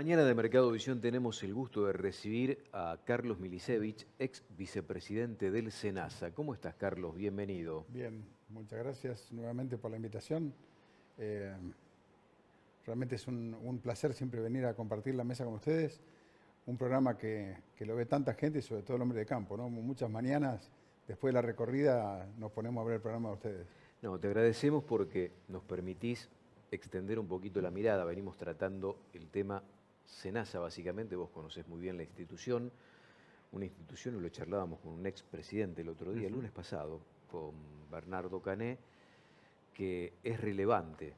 Mañana de Mercado Visión tenemos el gusto de recibir a Carlos Milicevic, ex vicepresidente del SENASA. ¿Cómo estás, Carlos? Bienvenido. Bien, muchas gracias nuevamente por la invitación. Eh, Realmente es un placer siempre venir a compartir la mesa con ustedes. Un programa que lo ve tanta gente y sobre todo el hombre de campo, ¿no? Muchas mañanas después de la recorrida nos ponemos a ver el programa de ustedes. No, te agradecemos porque nos permitís extender un poquito la mirada. Venimos tratando el tema SENASA, básicamente. Vos conocés muy bien la institución. Una institución, y lo charlábamos con un expresidente el otro día, el lunes pasado, con Bernardo Cané, que es relevante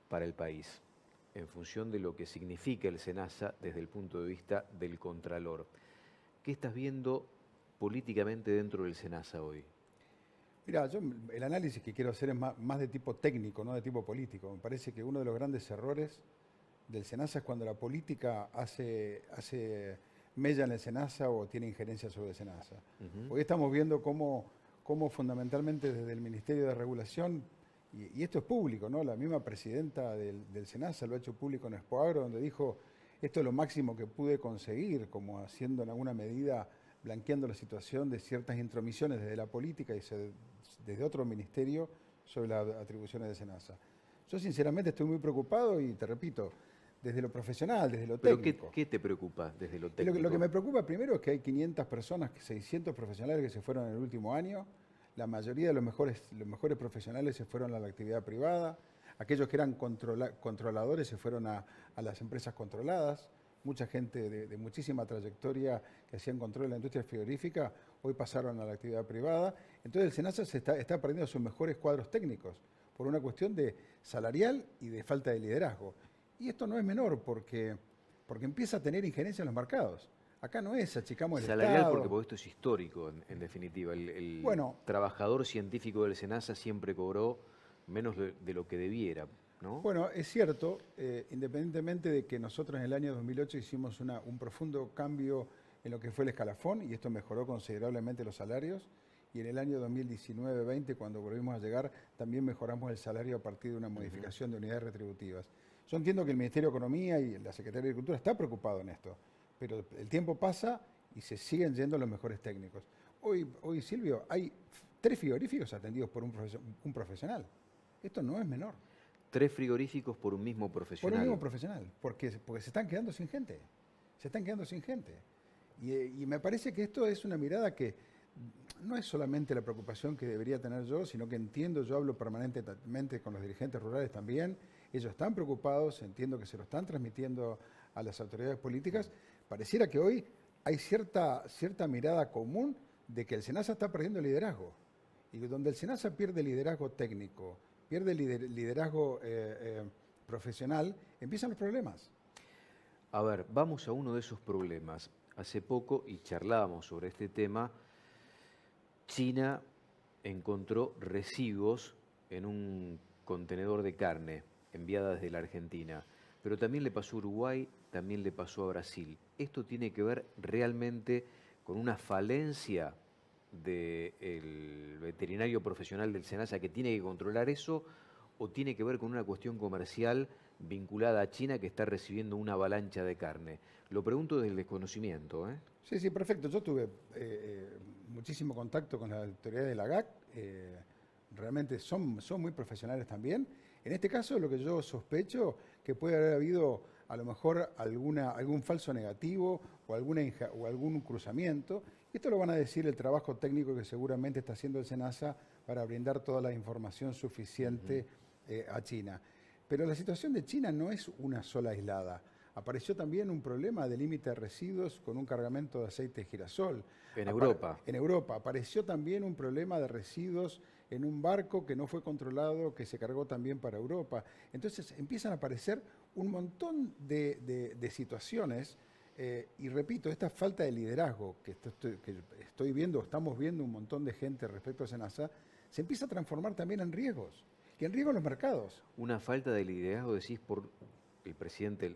para el país en función de lo que significa el SENASA desde el punto de vista del Contralor. ¿Qué estás viendo políticamente dentro del SENASA hoy? Mira, yo el análisis que quiero hacer es más de tipo técnico, no de tipo político. Me parece que uno de los grandes errores del SENASA es cuando la política hace mella en el SENASA o tiene injerencia sobre el SENASA. Hoy estamos viendo cómo fundamentalmente desde el Ministerio de Regulación, y esto es público, ¿no? La misma presidenta del SENASA lo ha hecho público en Expoagro, donde dijo, esto es lo máximo que pude conseguir, como haciendo en alguna medida, blanqueando la situación de ciertas intromisiones desde la política y desde otro ministerio sobre las atribuciones de SENASA. Yo sinceramente estoy muy preocupado y te repito, desde lo profesional, desde lo ¿Pero técnico. qué te preocupa desde lo Y técnico? lo que me preocupa primero es que hay 500 personas, 600 profesionales que se fueron en el último año. La mayoría de los mejores profesionales se fueron a la actividad privada. Aquellos que eran controladores se fueron a las empresas controladas. Mucha gente de muchísima trayectoria que hacían control de la industria frigorífica hoy pasaron a la actividad privada. Entonces el SENASA está perdiendo sus mejores cuadros técnicos por una cuestión de salarial y de falta de liderazgo. Y esto no es menor porque empieza a tener injerencia en los mercados. Acá no es achicamos el Salarial, Estado. porque esto es histórico, en definitiva. El Bueno, trabajador científico del SENASA siempre cobró menos de lo que debiera, ¿no? bueno, es cierto, independientemente de que nosotros en el año 2008 hicimos un profundo cambio en lo que fue el escalafón y esto mejoró considerablemente los salarios. Y en el año 2019-20, cuando volvimos a llegar, también mejoramos el salario a partir de una modificación de unidades retributivas. Yo entiendo que el Ministerio de Economía y la Secretaría de Agricultura está preocupado en esto, pero el tiempo pasa y se siguen yendo los mejores técnicos. Hoy Silvio, hay 3 frigoríficos atendidos por un profesional. Esto no es menor. 3 frigoríficos por un mismo Por profesional. un mismo profesional, porque se están quedando sin gente. Se están quedando sin gente. Y me parece que esto es una mirada que no es solamente la preocupación que debería tener yo, sino que entiendo, yo hablo permanentemente con los dirigentes rurales también, ellos están preocupados, entiendo que se lo están transmitiendo a las autoridades políticas. Pareciera que hoy hay cierta mirada común de que el SENASA está perdiendo liderazgo. Y donde el SENASA pierde liderazgo técnico, pierde liderazgo profesional, empiezan los problemas. A ver, vamos a uno de esos problemas. Hace poco, y charlábamos sobre este tema, China encontró residuos en un contenedor de carne enviada desde la Argentina, pero también le pasó a Uruguay, también le pasó a Brasil. ¿Esto tiene que ver realmente con una falencia del veterinario profesional del SENASA que tiene que controlar eso, o tiene que ver con una cuestión comercial vinculada a China que está recibiendo una avalancha de carne? Lo pregunto desde el desconocimiento, ¿eh? Sí, sí, perfecto. Yo tuve muchísimo contacto con las autoridades de la GAC. Realmente son muy profesionales también. En este caso, lo que yo sospecho que puede haber habido a lo mejor algún falso negativo o algún cruzamiento. Esto lo van a decir el trabajo técnico que seguramente está haciendo el SENASA para brindar toda la información suficiente a China. Pero la situación de China no es una sola aislada. Apareció también un problema de límite de residuos con un cargamento de aceite de girasol. En Europa. En Europa. Apareció también un problema de residuos en un barco que no fue controlado, que se cargó también para Europa. Entonces empiezan a aparecer un montón de situaciones. Y repito, esta falta de liderazgo que estoy viendo, estamos viendo un montón de gente respecto a SENASA, se empieza a transformar también en riesgos. Y en riesgo en los mercados. ¿Una falta de liderazgo, decís, por el presidente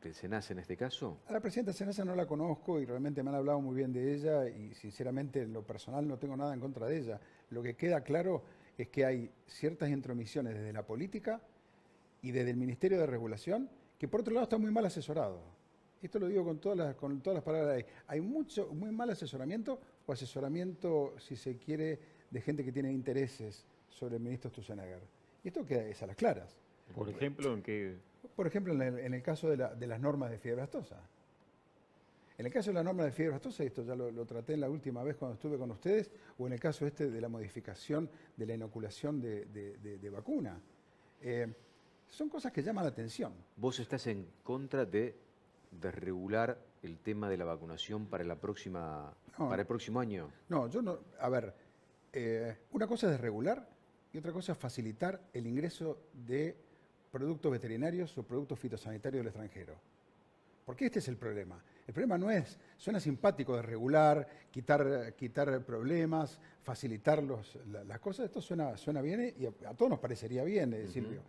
del SENASA en este caso? A la presidenta SENASA no la conozco y realmente me han hablado muy bien de ella y sinceramente en lo personal no tengo nada en contra de ella. Lo que queda claro es que hay ciertas intromisiones desde la política y desde el Ministerio de Regulación que por otro lado está muy mal asesorado. Esto lo digo con todas las palabras. Hay muy mal asesoramiento o asesoramiento, si se quiere, de gente que tiene intereses sobre el ministro Sturzenegger. Y esto queda es a las claras. Por ejemplo, ¿en qué? Por ejemplo, en el caso de las normas de fiebre aftosa. En el caso de la norma de fiebre aftosa, esto ya lo traté en la última vez cuando estuve con ustedes, o en el caso de la modificación de la inoculación de vacuna. Son cosas que llaman la atención. ¿Vos estás en contra de desregular el tema de la vacunación para la próxima, para el próximo año? No, yo no. A ver, una cosa es desregular y otra cosa es facilitar el ingreso de productos veterinarios o productos fitosanitarios del extranjero. Porque este es el problema. El problema no es, suena simpático desregular, quitar problemas, facilitar las cosas. Esto suena bien y a todos nos parecería bien, Silvio.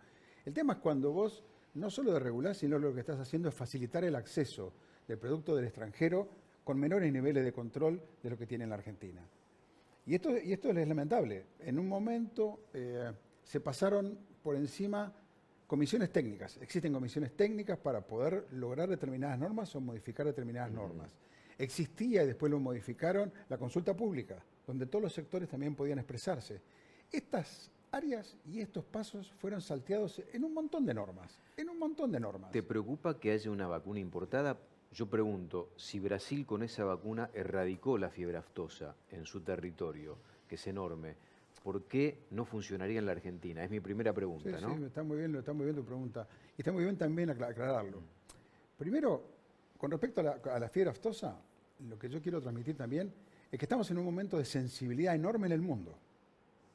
El tema es cuando vos no solo desregulás, sino lo que estás haciendo es facilitar el acceso del producto del extranjero con menores niveles de control de lo que tiene en la Argentina. Y esto es lamentable. En un momento se pasaron por encima comisiones técnicas. Existen comisiones técnicas para poder lograr determinadas normas o modificar determinadas normas. Existía, y después lo modificaron, la consulta pública, donde todos los sectores también podían expresarse. Estas áreas y estos pasos fueron salteados en un montón de normas. ¿Te preocupa que haya una vacuna importada? Yo pregunto, si Brasil con esa vacuna erradicó la fiebre aftosa en su territorio, que es enorme, ¿por qué no funcionaría en la Argentina? Es mi primera pregunta, sí, ¿no? Sí, está muy bien tu pregunta. Y está muy bien también aclararlo. Primero, con respecto a la fiebre aftosa, lo que yo quiero transmitir también es que estamos en un momento de sensibilidad enorme en el mundo.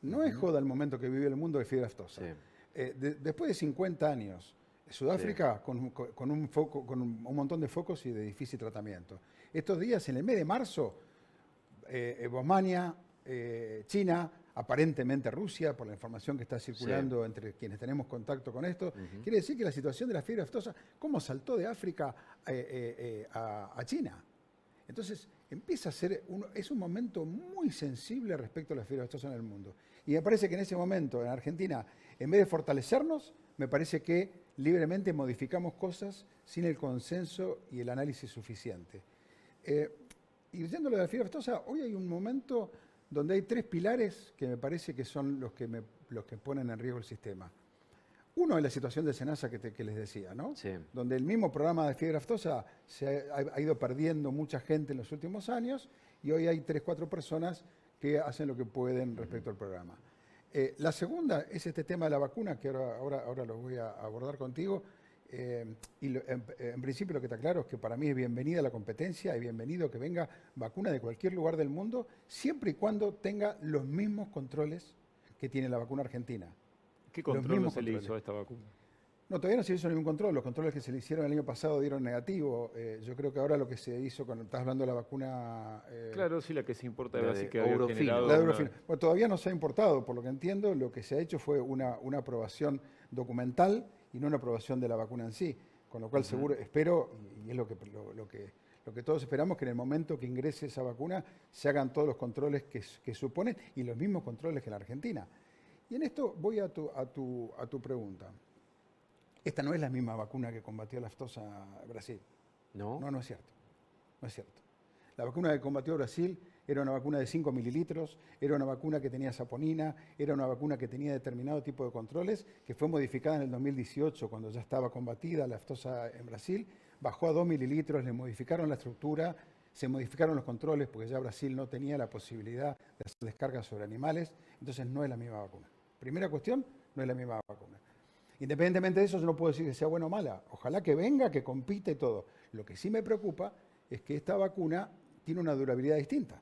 No es joda el momento que vive el mundo de fiebre aftosa. Sí. Después de 50 años, Sudáfrica sí, con un montón de focos y de difícil tratamiento. Estos días, en el mes de marzo, Bosmania, China, aparentemente Rusia, por la información que está circulando entre quienes tenemos contacto con esto, quiere decir que la situación de la fiebre aftosa, ¿cómo saltó de África a China? Entonces, empieza a ser, es un momento muy sensible respecto a la fiebre aftosa en el mundo. Y me parece que en ese momento, en Argentina, en vez de fortalecernos, me parece que libremente modificamos cosas sin el consenso y el análisis suficiente. Y yendo a lo de la fiebre aftosa, hoy hay un momento donde hay tres pilares que me parece que son los que ponen en riesgo el sistema. Uno es la situación de SENASA que les decía, ¿no? Sí. Donde el mismo programa de fiebre aftosa ha ido perdiendo mucha gente en los últimos años y hoy hay 3 o 4 personas que hacen lo que pueden respecto al programa. La segunda es este tema de la vacuna, que ahora lo voy a abordar contigo. En principio lo que está claro es que para mí es bienvenida la competencia y bienvenido que venga vacuna de cualquier lugar del mundo, siempre y cuando tenga los mismos controles que tiene la vacuna argentina. ¿Qué control se le hizo a esta vacuna? No, todavía no se hizo ningún control. Los controles que se le hicieron el año pasado dieron negativo. Yo creo que ahora lo que se hizo, cuando estás hablando de la vacuna... claro, sí, la que se importa de Brasil, que Eurofino. La de Eurofino. Bueno, todavía no se ha importado, por lo que entiendo. Lo que se ha hecho fue una aprobación documental y no una aprobación de la vacuna en sí. Con lo cual seguro, espero, y es lo que todos esperamos, que en el momento que ingrese esa vacuna se hagan todos los controles que suponen y los mismos controles que en la Argentina. Y en esto voy a tu pregunta. Esta no es la misma vacuna que combatió la aftosa Brasil. ¿No? No es cierto. No es cierto. La vacuna que combatió Brasil era una vacuna de 5 mililitros, era una vacuna que tenía saponina, era una vacuna que tenía determinado tipo de controles, que fue modificada en el 2018, cuando ya estaba combatida la aftosa en Brasil, bajó a 2 mililitros, le modificaron la estructura, se modificaron los controles, porque ya Brasil no tenía la posibilidad de hacer descargas sobre animales, entonces no es la misma vacuna. Primera cuestión, no es la misma vacuna. Independientemente de eso, yo no puedo decir que sea buena o mala. Ojalá que venga, que compita y todo. Lo que sí me preocupa es que esta vacuna tiene una durabilidad distinta.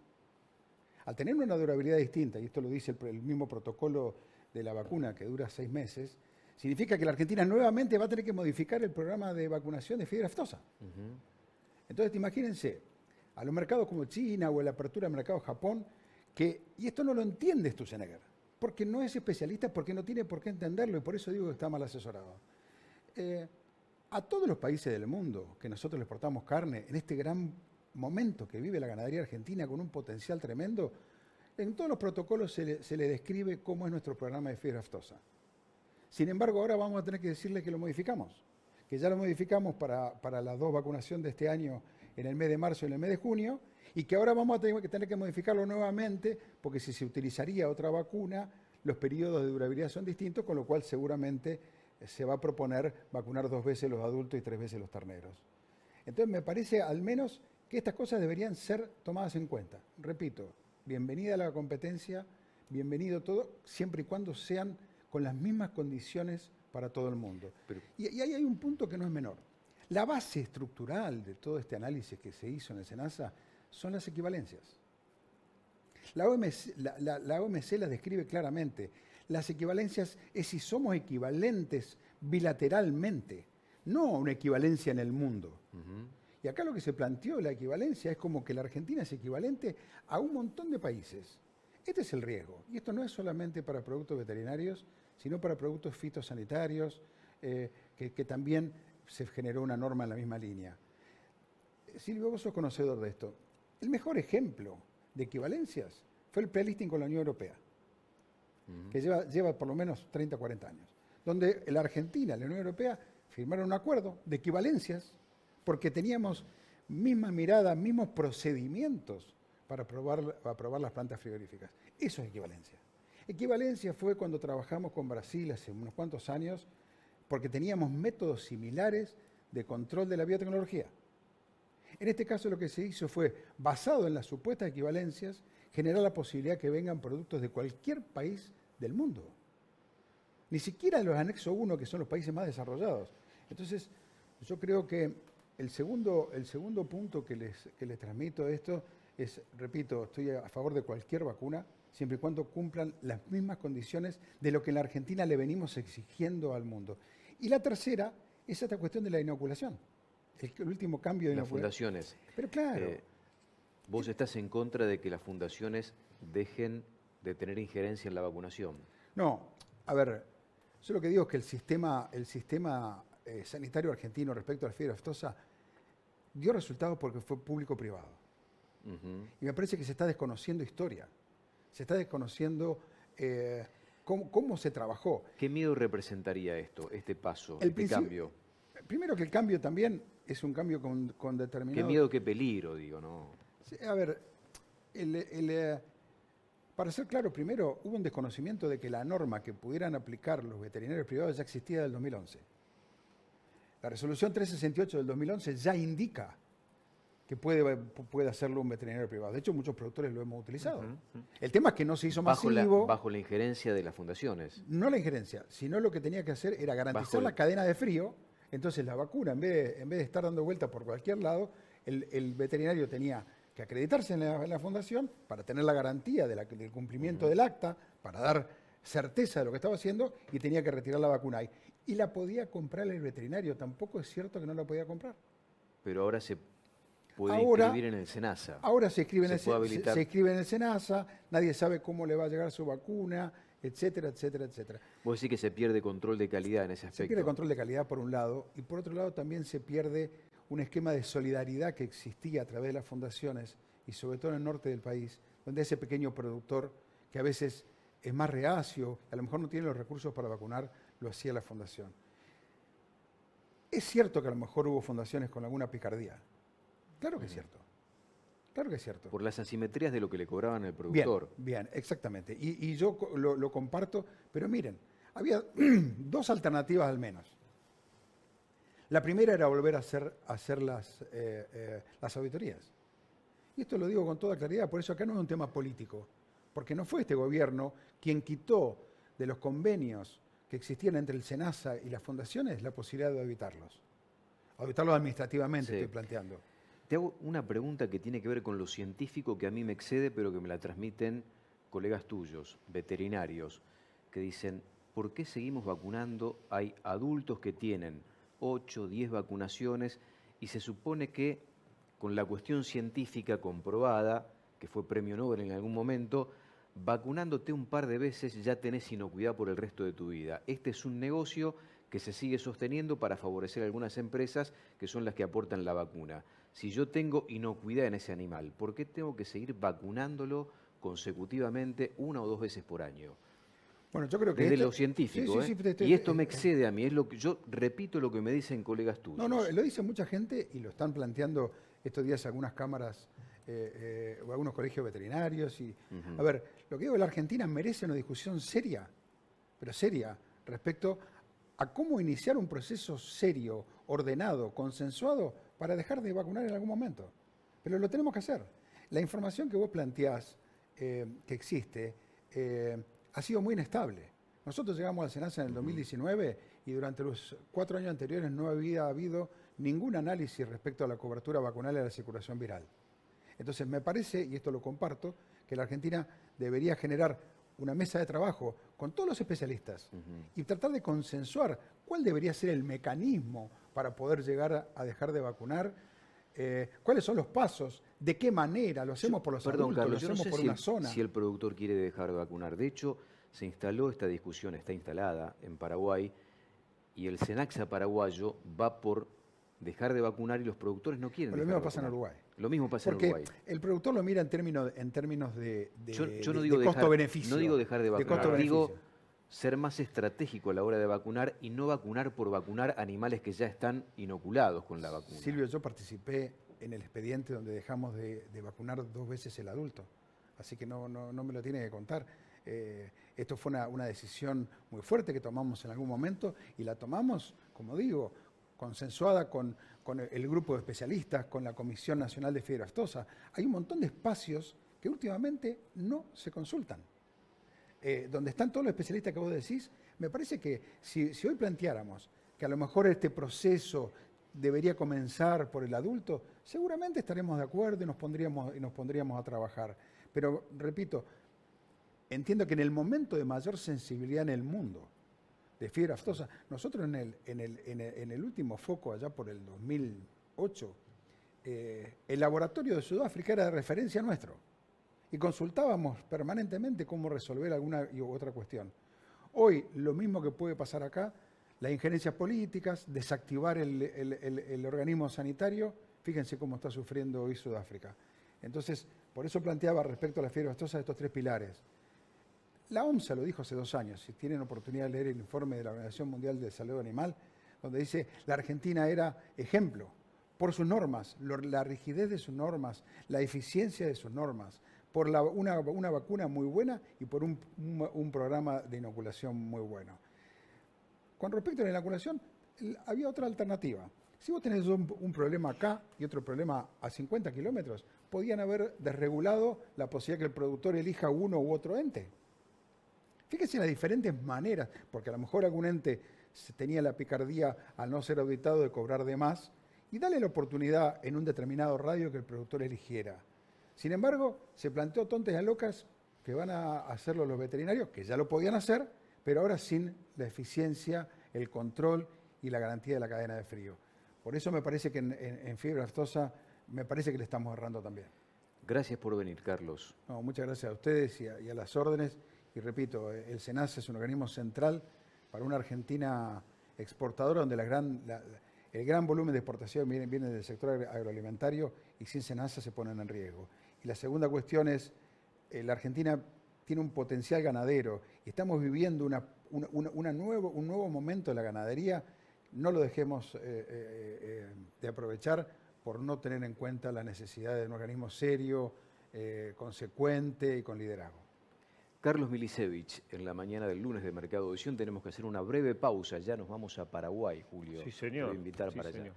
Al tener una durabilidad distinta, y esto lo dice el mismo protocolo de la vacuna, que dura 6 meses, significa que la Argentina nuevamente va a tener que modificar el programa de vacunación de fiebre aftosa. Entonces, imagínense, a los mercados como China o la apertura del mercado Japón, y esto no lo entiende Sturzenegger, porque no es especialista, porque no tiene por qué entenderlo, y por eso digo que está mal asesorado. A todos los países del mundo que nosotros le exportamos carne, en este gran momento que vive la ganadería argentina con un potencial tremendo, en todos los protocolos se le describe cómo es nuestro programa de fiebre aftosa. Sin embargo, ahora vamos a tener que decirle que lo modificamos, que ya lo modificamos para las dos vacunaciones de este año en el mes de marzo y en el mes de junio, y que ahora vamos a tener que modificarlo nuevamente, porque si se utilizaría otra vacuna, los periodos de durabilidad son distintos, con lo cual seguramente se va a proponer vacunar 2 veces los adultos y 3 veces los terneros. Entonces me parece al menos que estas cosas deberían ser tomadas en cuenta. Repito, bienvenida a la competencia, bienvenido todo, siempre y cuando sean con las mismas condiciones para todo el mundo. Y ahí hay un punto que no es menor. La base estructural de todo este análisis que se hizo en el SENASA son las equivalencias. La OMC las describe claramente. Las equivalencias es si somos equivalentes bilateralmente, no una equivalencia en el mundo. Y acá lo que se planteó, la equivalencia, es como que la Argentina es equivalente a un montón de países. Este es el riesgo. Y esto no es solamente para productos veterinarios, sino para productos fitosanitarios, que también se generó una norma en la misma línea. Silvio, vos sos conocedor de esto. El mejor ejemplo de equivalencias fue el pre-listing con la Unión Europea, que lleva por lo menos 30 o 40 años, donde la Argentina y la Unión Europea firmaron un acuerdo de equivalencias porque teníamos misma mirada, mismos procedimientos para aprobar las plantas frigoríficas. Eso es equivalencia. Equivalencia fue cuando trabajamos con Brasil hace unos cuantos años, porque teníamos métodos similares de control de la biotecnología. En este caso lo que se hizo fue, basado en las supuestas equivalencias, generar la posibilidad que vengan productos de cualquier país del mundo. Ni siquiera de los anexos 1, que son los países más desarrollados. Entonces, yo creo que el segundo punto que les transmito de esto es, repito, estoy a favor de cualquier vacuna, siempre y cuando cumplan las mismas condiciones de lo que en la Argentina le venimos exigiendo al mundo. Y la tercera es esta cuestión de la inoculación. El último cambio de las fundaciones. Pero claro. Vos estás en contra de que las fundaciones dejen de tener injerencia en la vacunación. No, a ver, yo lo que digo es que el sistema sanitario argentino respecto a la fiebre aftosa dio resultados porque fue público-privado. Y me parece que se está desconociendo historia. Se está desconociendo cómo se trabajó. ¿Qué miedo representaría esto, este paso, este cambio? Primero que el cambio también es un cambio con determinado... ¿Qué miedo, qué peligro, digo, no? A ver, para ser claro, primero hubo un desconocimiento de que la norma que pudieran aplicar los veterinarios privados ya existía del 2011. La resolución 368 del 2011 ya indica que puede hacerlo un veterinario privado. De hecho, muchos productores lo hemos utilizado. El tema es que no se hizo masivo. Bajo la injerencia de las fundaciones. No la injerencia, sino lo que tenía que hacer era garantizar la cadena de frío. Entonces la vacuna, en vez de estar dando vueltas por cualquier lado, el veterinario tenía que acreditarse en la fundación para tener la garantía del cumplimiento del acta, para dar certeza de lo que estaba haciendo, y tenía que retirar la vacuna ahí. Y la podía comprar el veterinario, tampoco es cierto que no la podía comprar. Pero ahora se puede inscribir en el SENASA. Ahora se inscribe en el SENASA, nadie sabe cómo le va a llegar su vacuna, etcétera, etcétera, etcétera. Vos decís que se pierde control de calidad en ese aspecto. Se pierde control de calidad por un lado, y por otro lado también se pierde un esquema de solidaridad que existía a través de las fundaciones, y sobre todo en el norte del país, donde ese pequeño productor, que a veces es más reacio, a lo mejor no tiene los recursos para vacunar, lo hacía la fundación. Es cierto que a lo mejor hubo fundaciones con alguna picardía. Claro que es cierto. Claro que es cierto. Por las asimetrías de lo que le cobraban al productor. Bien, exactamente. Y yo lo comparto, pero miren, había dos alternativas al menos. La primera era volver a hacer las auditorías. Y esto lo digo con toda claridad, por eso acá no es un tema político, porque no fue este gobierno quien quitó de los convenios que existían entre el SENASA y las fundaciones la posibilidad de auditarlos. Auditarlos administrativamente, sí. Estoy planteando. Te hago una pregunta que tiene que ver con lo científico que a mí me excede, pero que me la transmiten colegas tuyos, veterinarios, que dicen, ¿por qué seguimos vacunando? Hay adultos que tienen 8, 10 vacunaciones y se supone que con la cuestión científica comprobada, que fue premio Nobel en algún momento, vacunándote un par de veces ya tenés inocuidad por el resto de tu vida. Este es un negocio que se sigue sosteniendo para favorecer a algunas empresas que son las que aportan la vacuna. Si yo tengo inocuidad en ese animal, ¿por qué tengo que seguir vacunándolo consecutivamente 1 o 2 veces por año? Bueno, yo creo que desde lo científico, y esto me excede a mí, es lo que yo repito lo que me dicen colegas tuyos. No, lo dice mucha gente y lo están planteando estos días algunas cámaras o algunos colegios veterinarios. A ver, lo que digo, la Argentina merece una discusión seria, pero seria, respecto a cómo iniciar un proceso serio, ordenado, consensuado, para dejar de vacunar en algún momento. Pero lo tenemos que hacer. La información que vos planteás que existe ha sido muy inestable. Nosotros llegamos al SENASA en el 2019 y durante los 4 años anteriores no había habido ningún análisis respecto a la cobertura vacunal y a la circulación viral. Entonces me parece, y esto lo comparto, que la Argentina debería generar una mesa de trabajo con todos los especialistas y tratar de consensuar cuál debería ser el mecanismo para poder llegar a dejar de vacunar, cuáles son los pasos, de qué manera, lo hacemos por los adultos, Carlos, lo hacemos por una zona. Si el productor quiere dejar de vacunar. De hecho, se instaló esta discusión, está instalada en Paraguay, y el SENASA paraguayo va por dejar de vacunar y los productores no quieren Pero dejar lo mismo de pasa en vacunar. Uruguay. Lo mismo pasa Porque en Uruguay. el productor lo mira en términos de Yo no digo costo-beneficio. No digo dejar de vacunar, de digo ser más estratégico a la hora de vacunar y no vacunar por vacunar animales que ya están inoculados con la vacuna. Silvio, yo participé en el expediente donde dejamos de vacunar 2 veces el adulto, así que no me lo tiene que contar. Esto fue una decisión muy fuerte que tomamos en algún momento y la tomamos, como digo, consensuada con el grupo de especialistas, con la Comisión Nacional de Fiebre Aftosa. Hay un montón de espacios que últimamente no se consultan. Donde están todos los especialistas que vos decís, me parece que si hoy planteáramos que a lo mejor este proceso debería comenzar por el adulto, seguramente estaremos de acuerdo y nos pondríamos a trabajar. Pero, repito, entiendo que en el momento de mayor sensibilidad en el mundo de fiebre aftosa, nosotros en el último foco, allá por el 2008, el laboratorio de Sudáfrica era de referencia nuestro y consultábamos permanentemente cómo resolver alguna u otra cuestión. Hoy, lo mismo que puede pasar acá, las injerencias políticas, desactivar el organismo sanitario, fíjense cómo está sufriendo hoy Sudáfrica. Entonces, por eso planteaba respecto a la fiebre aftosa estos 3 pilares. La OMS lo dijo hace 2 años, si tienen oportunidad de leer el informe de la Organización Mundial de Salud Animal, donde dice la Argentina era ejemplo por sus normas, la rigidez de sus normas, la eficiencia de sus normas, por una vacuna muy buena y por un programa de inoculación muy bueno. Con respecto a la inoculación, había otra alternativa. Si vos tenés un problema acá y otro problema a 50 kilómetros, podían haber desregulado la posibilidad que el productor elija uno u otro ente. Fíjense en las diferentes maneras, porque a lo mejor algún ente tenía la picardía al no ser auditado de cobrar de más, y dale la oportunidad en un determinado radio que el productor eligiera. Sin embargo, se planteó tontas y locas que van a hacerlo los veterinarios, que ya lo podían hacer, pero ahora sin la eficiencia, el control y la garantía de la cadena de frío. Por eso me parece que en fiebre aftosa, me parece que le estamos errando también. Gracias por venir, Carlos. No, muchas gracias a ustedes y a las órdenes. Y repito, el SENASA es un organismo central para una Argentina exportadora donde el gran volumen de exportación viene del sector agroalimentario y sin SENASA se ponen en riesgo. Y la segunda cuestión es, la Argentina tiene un potencial ganadero y estamos viviendo un nuevo momento de la ganadería. No lo dejemos de aprovechar por no tener en cuenta la necesidad de un organismo serio, consecuente y con liderazgo. Carlos Milicevic, en la mañana del lunes de Mercado de Edición tenemos que hacer una breve pausa. Ya nos vamos a Paraguay, Julio. Sí, señor. Te voy a invitar sí, para señor. allá.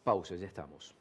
Pausa, ya estamos.